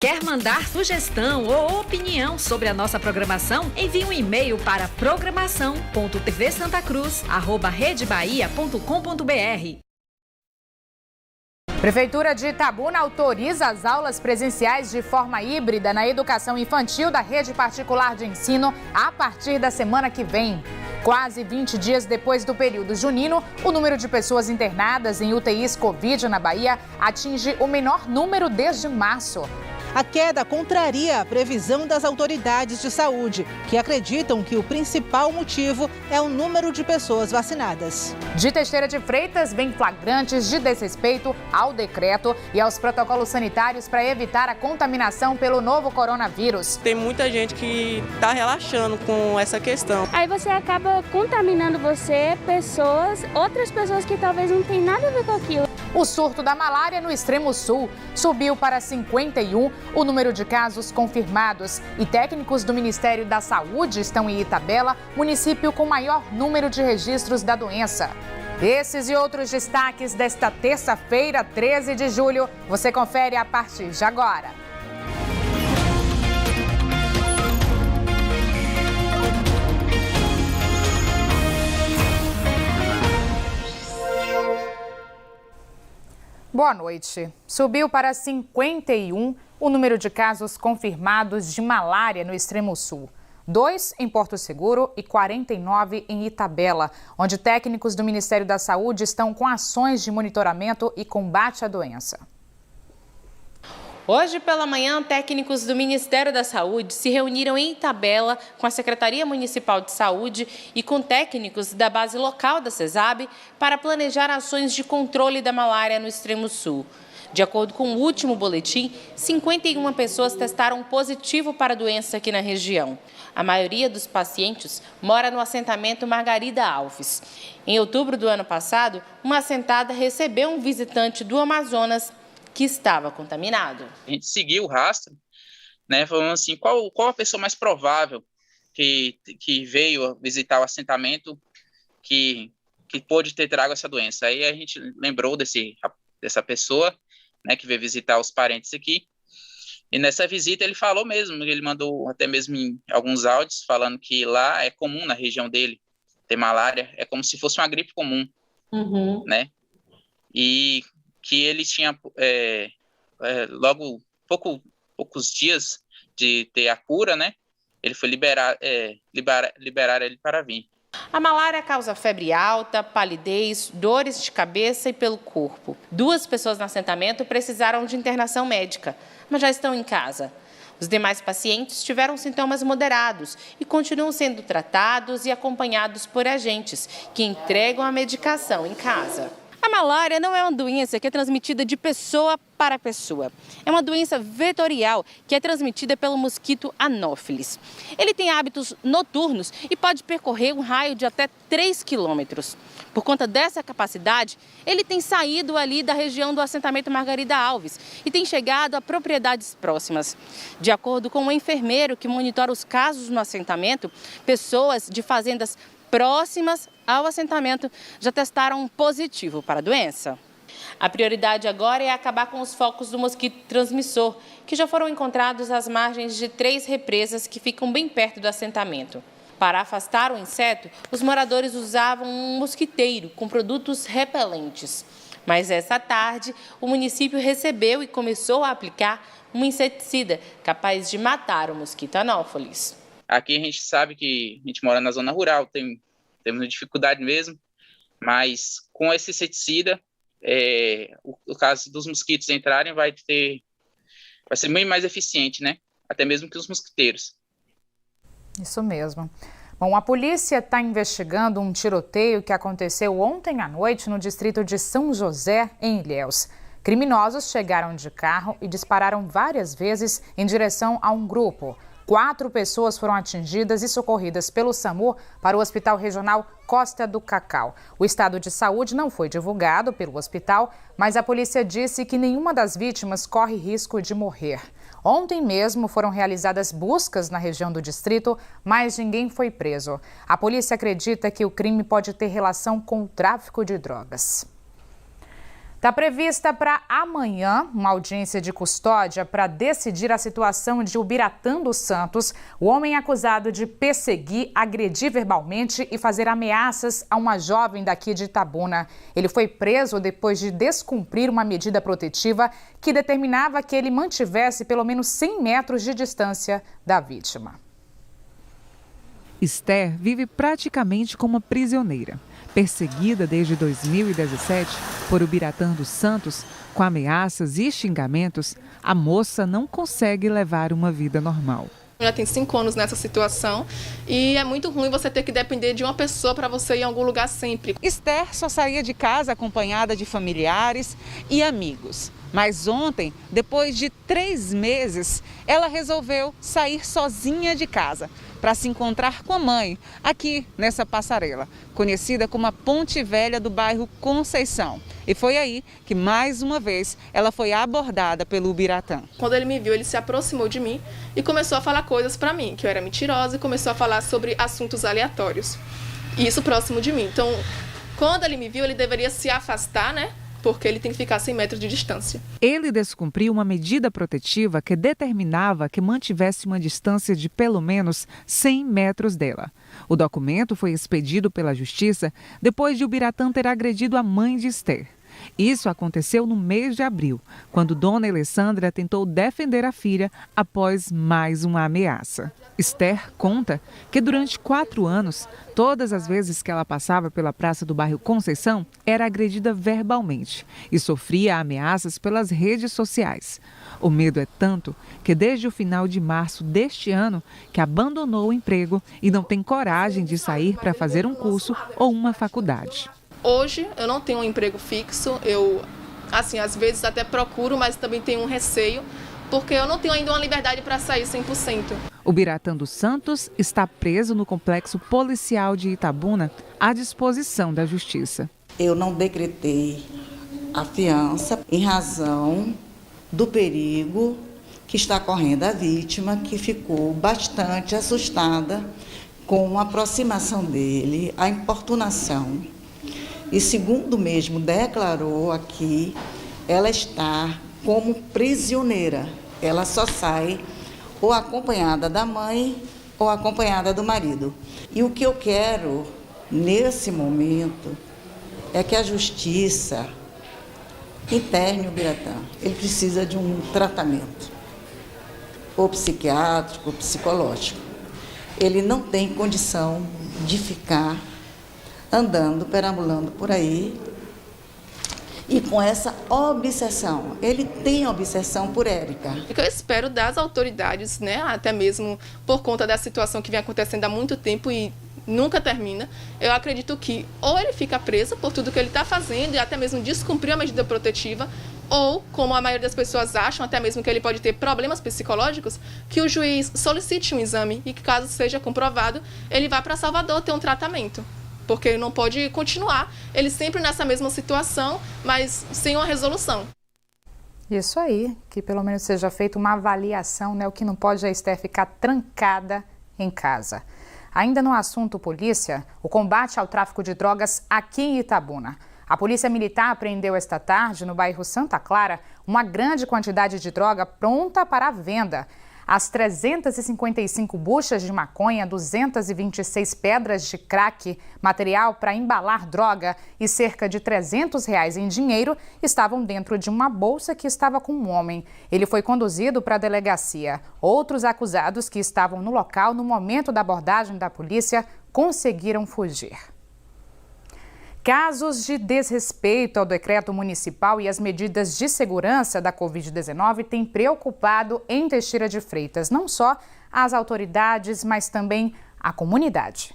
Quer mandar sugestão ou opinião sobre a nossa programação? Envie um e-mail para programação.tvsantacruz@redebahia.com.br. Prefeitura de Itabuna autoriza as aulas presenciais de forma híbrida na educação infantil da rede particular de ensino a partir da semana que vem. Quase 20 dias depois do período junino, o número de pessoas internadas em UTIs Covid na Bahia atinge o menor número desde março. A queda contraria a previsão das autoridades de saúde, que acreditam que o principal motivo é o número de pessoas vacinadas. De Teixeira de Freitas, vem flagrantes de desrespeito ao decreto e aos protocolos sanitários para evitar a contaminação pelo novo coronavírus. Tem muita gente que está relaxando com essa questão. Aí você acaba contaminando outras pessoas que talvez não tenham nada a ver com aquilo. O surto da malária no extremo sul subiu para 51 o número de casos confirmados e técnicos do Ministério da Saúde estão em Itabela, município com maior número de registros da doença. Esses e outros destaques desta terça-feira, 13 de julho, você confere a partir de agora. Boa noite. Subiu para 51 o número de casos confirmados de malária no extremo sul. 2 em Porto Seguro e 49 em Itabela, onde técnicos do Ministério da Saúde estão com ações de monitoramento e combate à doença. Hoje pela manhã, técnicos do Ministério da Saúde se reuniram em Itabela com a Secretaria Municipal de Saúde e com técnicos da base local da CESAB para planejar ações de controle da malária no extremo sul. De acordo com o último boletim, 51 pessoas testaram positivo para a doença aqui na região. A maioria dos pacientes mora no assentamento Margarida Alves. Em outubro do ano passado, uma assentada recebeu um visitante do Amazonas que estava contaminado. A gente seguiu o rastro, né, falando assim, qual a pessoa mais provável que veio visitar o assentamento que pôde ter trago essa doença. Aí a gente lembrou dessa pessoa, né, que veio visitar os parentes aqui, e nessa visita ele falou mesmo, ele mandou até mesmo em alguns áudios, falando que lá é comum na região dele ter malária, é como se fosse uma gripe comum, né, e que ele tinha logo poucos dias de ter a cura, né? Ele foi liberar ele para vir. A malária causa febre alta, palidez, dores de cabeça e pelo corpo. 2 pessoas no assentamento precisaram de internação médica, mas já estão em casa. Os demais pacientes tiveram sintomas moderados e continuam sendo tratados e acompanhados por agentes que entregam a medicação em casa. A malária não é uma doença que é transmitida de pessoa para pessoa. É uma doença vetorial que é transmitida pelo mosquito Anopheles. Ele tem hábitos noturnos e pode percorrer um raio de até 3 quilômetros. Por conta dessa capacidade, ele tem saído ali da região do assentamento Margarida Alves e tem chegado a propriedades próximas. De acordo com um enfermeiro que monitora os casos no assentamento, pessoas de fazendas próximas ao assentamento já testaram positivo para a doença. A prioridade agora é acabar com os focos do mosquito transmissor, que já foram encontrados às margens de 3 represas que ficam bem perto do assentamento. Para afastar o inseto, os moradores usavam um mosquiteiro com produtos repelentes. Mas essa tarde, o município recebeu e começou a aplicar um inseticida capaz de matar o mosquito Anopheles. Aqui a gente sabe que a gente mora na zona rural, temos dificuldade mesmo, mas com esse inseticida, o caso dos mosquitos entrarem vai ser bem mais eficiente, né? Até mesmo que os mosquiteiros. Isso mesmo. Bom, a polícia está investigando um tiroteio que aconteceu ontem à noite no distrito de São José, em Ilhéus. Criminosos chegaram de carro e dispararam várias vezes em direção a um grupo. 4 pessoas foram atingidas e socorridas pelo SAMU para o Hospital Regional Costa do Cacau. O estado de saúde não foi divulgado pelo hospital, mas a polícia disse que nenhuma das vítimas corre risco de morrer. Ontem mesmo foram realizadas buscas na região do distrito, mas ninguém foi preso. A polícia acredita que o crime pode ter relação com o tráfico de drogas. Está prevista para amanhã uma audiência de custódia para decidir a situação de Ubiratã dos Santos, o homem acusado de perseguir, agredir verbalmente e fazer ameaças a uma jovem daqui de Itabuna. Ele foi preso depois de descumprir uma medida protetiva que determinava que ele mantivesse pelo menos 100 metros de distância da vítima. Esther vive praticamente como uma prisioneira. Perseguida desde 2017 por Ubiratã dos Santos, com ameaças e xingamentos, a moça não consegue levar uma vida normal. Já tem 5 anos nessa situação e é muito ruim você ter que depender de uma pessoa para você ir em algum lugar sempre. Esther só saía de casa acompanhada de familiares e amigos. Mas ontem, depois de 3 meses, ela resolveu sair sozinha de casa para se encontrar com a mãe, aqui nessa passarela, conhecida como a Ponte Velha do bairro Conceição. E foi aí que, mais uma vez, ela foi abordada pelo Ubiratã. Quando ele me viu, ele se aproximou de mim e começou a falar coisas para mim, que eu era mentirosa, e começou a falar sobre assuntos aleatórios. E isso próximo de mim. Então, quando ele me viu, ele deveria se afastar, né? Porque ele tem que ficar 100 metros de distância. Ele descumpriu uma medida protetiva que determinava que mantivesse uma distância de pelo menos 100 metros dela. O documento foi expedido pela Justiça depois de Ubiratã ter agredido a mãe de Esther. Isso aconteceu no mês de abril, quando Dona Alessandra tentou defender a filha após mais uma ameaça. Esther conta que durante 4 anos, todas as vezes que ela passava pela praça do bairro Conceição, era agredida verbalmente e sofria ameaças pelas redes sociais. O medo é tanto que desde o final de março deste ano que abandonou o emprego e não tem coragem de sair para fazer um curso ou uma faculdade. Hoje eu não tenho um emprego fixo, às vezes até procuro, mas também tenho um receio, porque eu não tenho ainda uma liberdade para sair 100%. Ubiratã dos Santos está preso no complexo policial de Itabuna à disposição da Justiça. Eu não decretei a fiança em razão do perigo que está correndo a vítima, que ficou bastante assustada com a aproximação dele, a importunação. E segundo mesmo declarou aqui, ela está como prisioneira. Ela só sai ou acompanhada da mãe ou acompanhada do marido. E o que eu quero nesse momento é que a justiça interne o Ubiratã. Ele precisa de um tratamento, ou psiquiátrico, ou psicológico. Ele não tem condição de ficar andando, perambulando por aí e com essa obsessão. Ele tem obsessão por Érica. O que eu espero das autoridades, né, até mesmo por conta da situação que vem acontecendo há muito tempo e nunca termina, eu acredito que ou ele fica preso por tudo que ele está fazendo e até mesmo descumprir a medida protetiva, ou, como a maioria das pessoas acham, até mesmo que ele pode ter problemas psicológicos, que o juiz solicite um exame e que, caso seja comprovado, ele vá para Salvador ter um tratamento. Porque ele não pode continuar, ele sempre nessa mesma situação, mas sem uma resolução. Isso aí, que pelo menos seja feita uma avaliação, né? O que não pode é Esther ficar trancada em casa. Ainda no assunto polícia, o combate ao tráfico de drogas aqui em Itabuna. A Polícia Militar apreendeu esta tarde, no bairro Santa Clara, uma grande quantidade de droga pronta para a venda. As 355 buchas de maconha, 226 pedras de crack, material para embalar droga e cerca de R$300 em dinheiro estavam dentro de uma bolsa que estava com um homem. Ele foi conduzido para a delegacia. Outros acusados que estavam no local no momento da abordagem da polícia conseguiram fugir. Casos de desrespeito ao decreto municipal e as medidas de segurança da Covid-19 têm preocupado em Teixeira de Freitas, não só as autoridades, mas também a comunidade.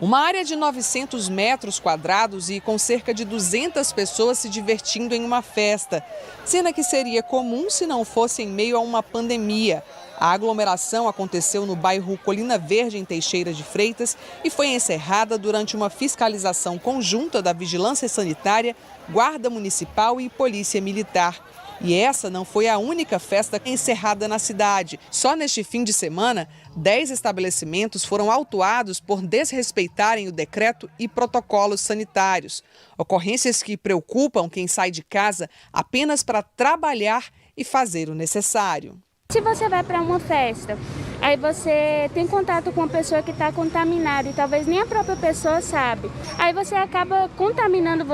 Uma área de 900 metros quadrados e com cerca de 200 pessoas se divertindo em uma festa. Cena que seria comum se não fosse em meio a uma pandemia. A aglomeração aconteceu no bairro Colina Verde, em Teixeira de Freitas, e foi encerrada durante uma fiscalização conjunta da Vigilância Sanitária, Guarda Municipal e Polícia Militar. E essa não foi a única festa encerrada na cidade. Só neste fim de semana, 10 estabelecimentos foram autuados por desrespeitarem o decreto e protocolos sanitários. Ocorrências que preocupam quem sai de casa apenas para trabalhar e fazer o necessário. Se você vai para uma festa, aí você tem contato com uma pessoa que está contaminada e talvez nem a própria pessoa sabe. Aí você acaba contaminando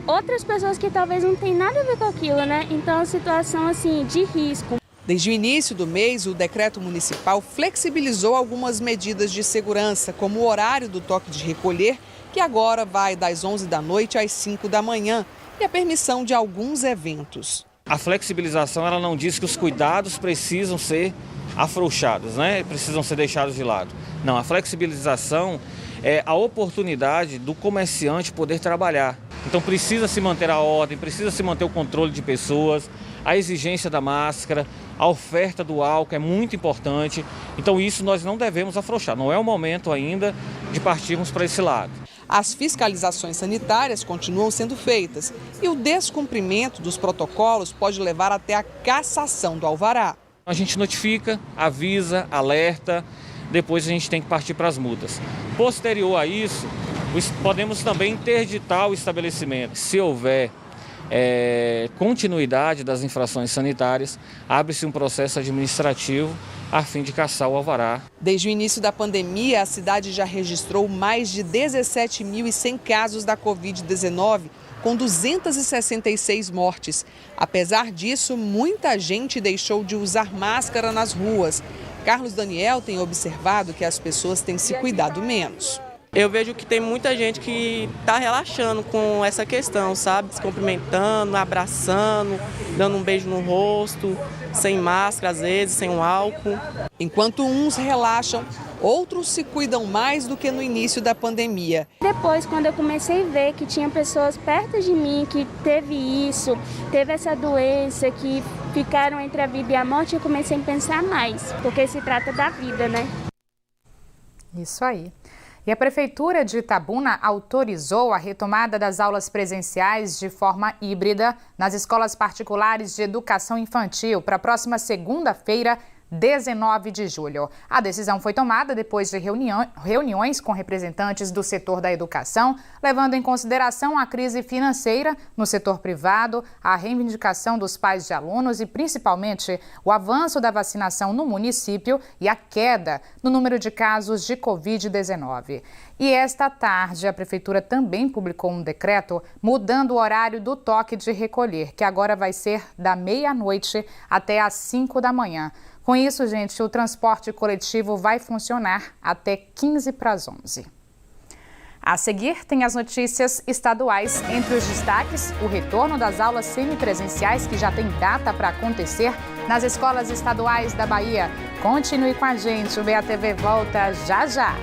outras pessoas que talvez não tenham nada a ver com aquilo, né? Então é uma situação assim de risco. Desde o início do mês, o decreto municipal flexibilizou algumas medidas de segurança, como o horário do toque de recolher, que agora vai das 11 da noite às 5 da manhã, e a permissão de alguns eventos. A flexibilização ela não diz que os cuidados precisam ser afrouxados, né? Precisam ser deixados de lado. Não, a flexibilização é a oportunidade do comerciante poder trabalhar. Então precisa se manter a ordem, precisa se manter o controle de pessoas, a exigência da máscara, a oferta do álcool é muito importante. Então isso nós não devemos afrouxar, não é o momento ainda de partirmos para esse lado. As fiscalizações sanitárias continuam sendo feitas e o descumprimento dos protocolos pode levar até a cassação do alvará. A gente notifica, avisa, alerta, depois a gente tem que partir para as multas. Posterior a isso, podemos também interditar o estabelecimento. Se houver continuidade das infrações sanitárias, abre-se um processo administrativo a fim de cassar o alvará. Desde o início da pandemia, a cidade já registrou mais de 17.100 casos da Covid-19, com 266 mortes. Apesar disso, muita gente deixou de usar máscara nas ruas. Carlos Daniel tem observado que as pessoas têm se cuidado menos. Eu vejo que tem muita gente que está relaxando com essa questão, sabe? Se cumprimentando, abraçando, dando um beijo no rosto, sem máscara às vezes, sem um álcool. Enquanto uns relaxam, outros se cuidam mais do que no início da pandemia. Depois, quando eu comecei a ver que tinha pessoas perto de mim que teve essa doença, que ficaram entre a vida e a morte, eu comecei a pensar mais, porque se trata da vida, né? Isso aí. E a Prefeitura de Itabuna autorizou a retomada das aulas presenciais de forma híbrida nas escolas particulares de educação infantil para a próxima segunda-feira, 19 de julho. A decisão foi tomada depois de reuniões com representantes do setor da educação, levando em consideração a crise financeira no setor privado, a reivindicação dos pais de alunos e, principalmente, o avanço da vacinação no município e a queda no número de casos de Covid-19. E esta tarde, a Prefeitura também publicou um decreto mudando o horário do toque de recolher, que agora vai ser da meia-noite até às 5 da manhã. Com isso, gente, o transporte coletivo vai funcionar até 15 para as 11. A seguir, tem as notícias estaduais. Entre os destaques, o retorno das aulas semipresenciais, que já tem data para acontecer nas escolas estaduais da Bahia. Continue com a gente, o BATV volta já já.